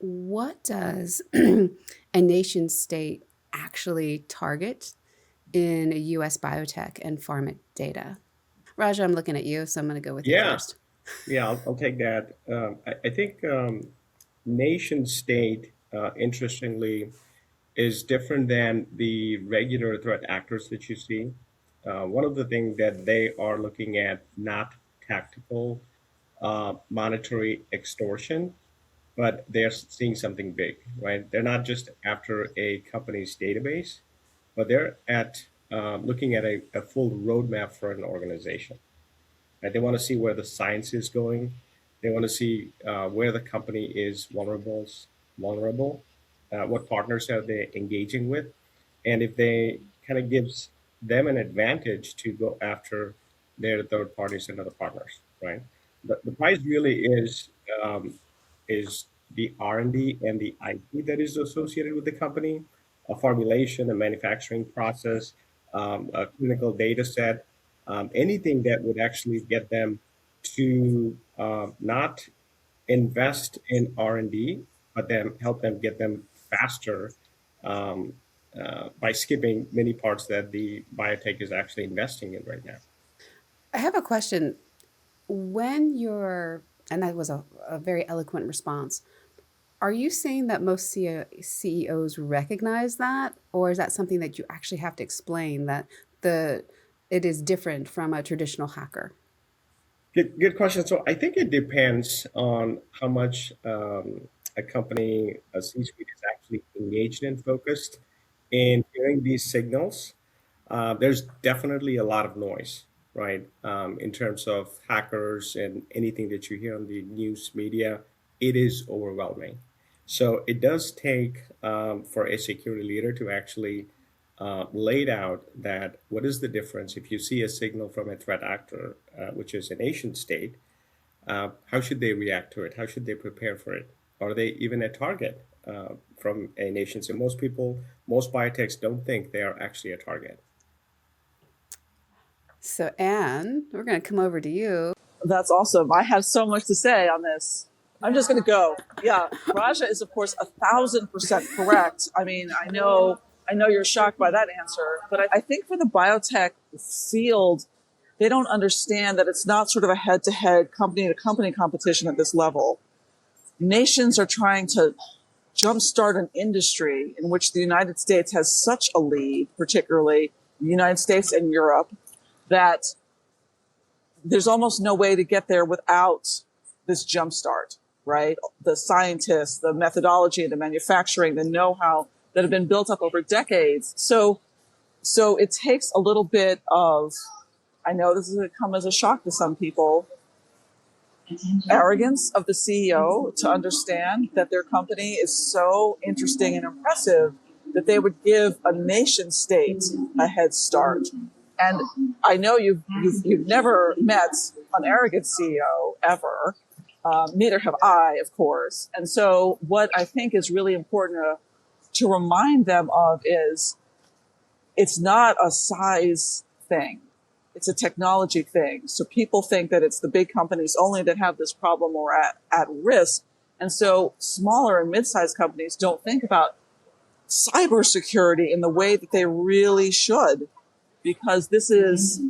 what does a nation state actually target in a US biotech and pharma data? Raja, I'm looking at you, so I'm going to go with you Yeah, first. yeah, I'll take that. I think nation state, interestingly, is different than the regular threat actors that you see. One of the things that they are looking at, not tactical monetary extortion, but they're seeing something big, right? They're not just after a company's database, but they're at looking at a full roadmap for an organization. Right? They want to see where the science is going. They want to see where the company is vulnerable, what partners are they engaging with, and if they kind of gives them an advantage to go after their third parties and other partners, right? The prize really is the R&D and the IP that is associated with the company, a formulation, a manufacturing process, a clinical data set, anything that would actually get them to not invest in R&D, but then help them get them faster um, by skipping many parts that the biotech is actually investing in right now. I have a question. When you're, and that was a very eloquent response, are you saying that most CEOs recognize that, or is that something that you actually have to explain that the it is different from a traditional hacker? Good question. So I think it depends on how much a company, a C-suite is actually engaged and focused in hearing these signals. There's definitely a lot of noise, right? In terms of hackers and anything that you hear on the news media, it is overwhelming. So it does take for a security leader to actually laid out that what is the difference if you see a signal from a threat actor, which is a nation state, how should they react to it? How should they prepare for it? Are they even a target from a nation state? Most people, most biotechs don't think they are actually a target. So, Anne, we're going to come over to you. That's awesome. I have so much to say on this. I'm just going to go. Yeah, Raja is of course 1,000% correct. I mean, I know you're shocked by that answer, but I think for the biotech field, they don't understand that it's not sort of a head-to-head, company-to-company competition at this level. Nations are trying to jumpstart an industry in which the United States has such a lead, particularly the United States and Europe, that there's almost no way to get there without this jumpstart, right? The scientists, the methodology, the manufacturing, the know-how that have been built up over decades. So it takes a little bit of, I know this is going to come as a shock to some people, arrogance of the CEO to understand that their company is so interesting and impressive that they would give a nation state a head start. And I know you've never met an arrogant CEO ever. Neither have I, of course. And so what I think is really important to remind them of is it's not a size thing. It's a technology thing. So people think that it's the big companies only that have this problem or at risk. And so smaller and mid-sized companies don't think about cybersecurity in the way that they really should, because this is,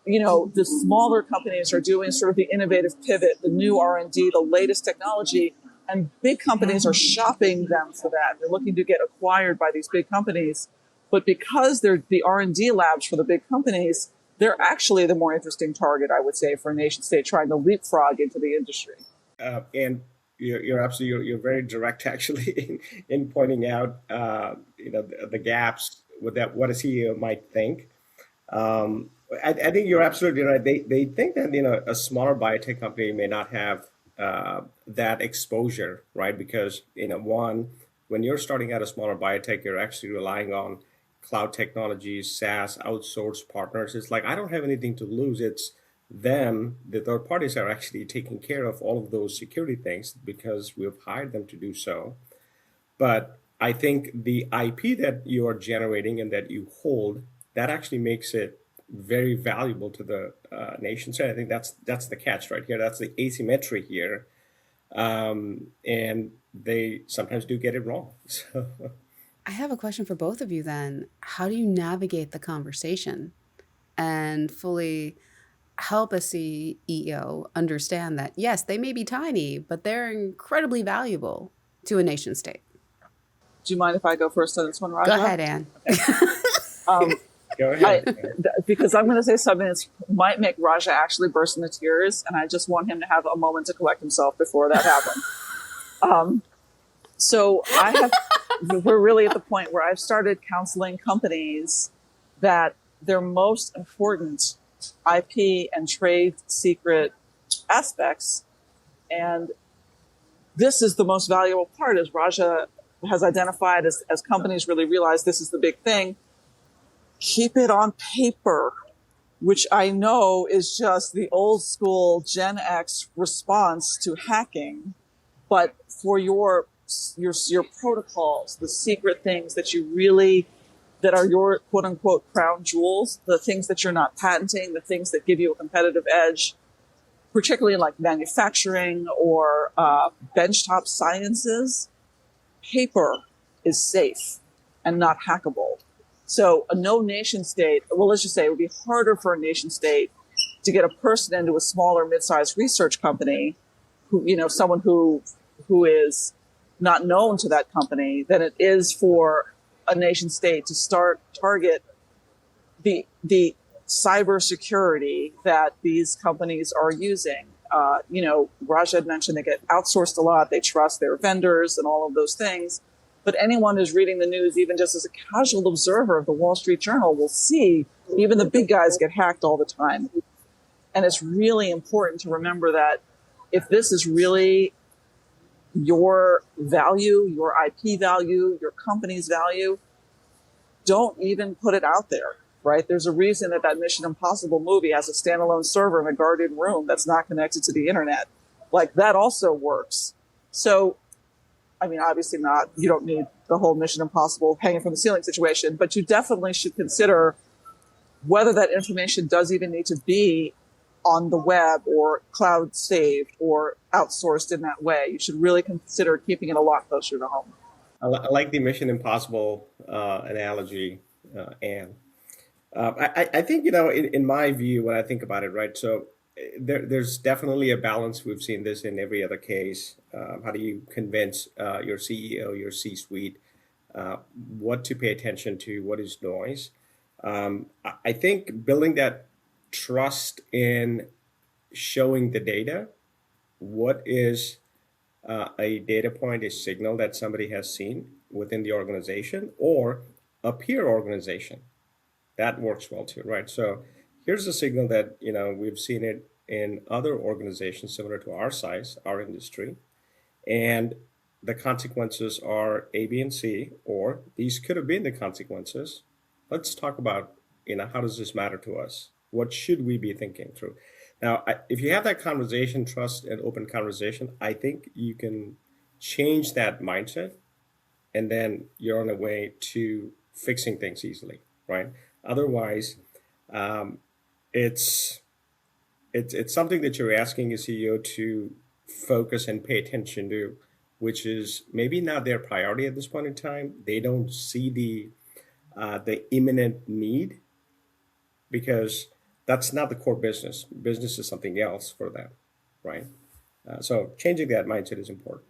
the smaller companies are doing sort of the innovative pivot, the new R&D, the latest technology, and big companies are shopping them for that. They're looking to get acquired by these big companies. But because they're the R&D labs for the big companies, they're actually the more interesting target, I would say, for a nation state trying to leapfrog into the industry. And you're absolutely you're very direct actually in pointing out the gaps with that what a CEO might think. I think you're absolutely right. They think that a smaller biotech company may not have that exposure, right? Because one, when you're starting out a smaller biotech, you're actually relying on cloud technologies, SaaS, outsourced partners. It's like I don't have anything to lose. It's them, the third parties, are actually taking care of all of those security things because we've hired them to do so. But I think the IP that you are generating and that you hold, that actually makes it very valuable to the nation. So I think that's the catch right here. That's the asymmetry here. and they sometimes do get it wrong. So I have a question for both of you then. How do you navigate the conversation and fully help a CEO understand that, yes, they may be tiny, but they're incredibly valuable to a nation state? Do you mind if I go first on this one, Go Raja? ahead, Anne. Um, go I ahead. because I'm going to say something that might make Raja actually burst into tears, and I just want him to have a moment to collect himself before that happens. So we're really at the point where I've started counseling companies that their most important IP and trade secret aspects, and this is the most valuable part, as Raja has identified, as companies really realize this is the big thing. Keep it on paper, which I know is just the old school Gen X response to hacking. But for your protocols, the secret things that you really, that are your quote unquote crown jewels, the things that you're not patenting, the things that give you a competitive edge, particularly in like manufacturing or benchtop sciences, paper is safe and not hackable. So a no nation state, well, let's just say it would be harder for a nation state to get a person into a smaller mid-sized research company who, someone who is not known to that company than it is for a nation state to start target the cybersecurity that these companies are using. Raj had mentioned they get outsourced a lot. They trust their vendors and all of those things. But anyone who's reading the news, even just as a casual observer of the Wall Street Journal, will see even the big guys get hacked all the time. And it's really important to remember that if this is really your value, your IP value, your company's value, don't even put it out there, right? There's a reason that Mission Impossible movie has a standalone server in a guarded room that's not connected to the internet. Like that also works. So, I mean, obviously not, you don't need the whole Mission Impossible hanging from the ceiling situation, but you definitely should consider whether that information does even need to be on the web or cloud saved or outsourced in that way. You should really consider keeping it a lot closer to home. I like the Mission Impossible analogy, Anne. I think, in my view, when I think about it, right? So there's definitely a balance. We've seen this in every other case. How do you convince your CEO, your C-suite, what to pay attention to, what is noise? I think building that trust in showing the data, what is a data point, a signal that somebody has seen within the organization or a peer organization. That works well too, right? So here's a signal that, we've seen it in other organizations similar to our size, our industry, and the consequences are A, B, and C, or these could have been the consequences. Let's talk about, how does this matter to us? What should we be thinking through? Now, if you have that conversation, trust and open conversation, I think you can change that mindset, and then you're on the way to fixing things easily, right? Otherwise, um, it's it's something that you're asking a CEO to focus and pay attention to, which is maybe not their priority at this point in time. They don't see the imminent need because that's not the core business. Business is something else for them, right? So changing that mindset is important.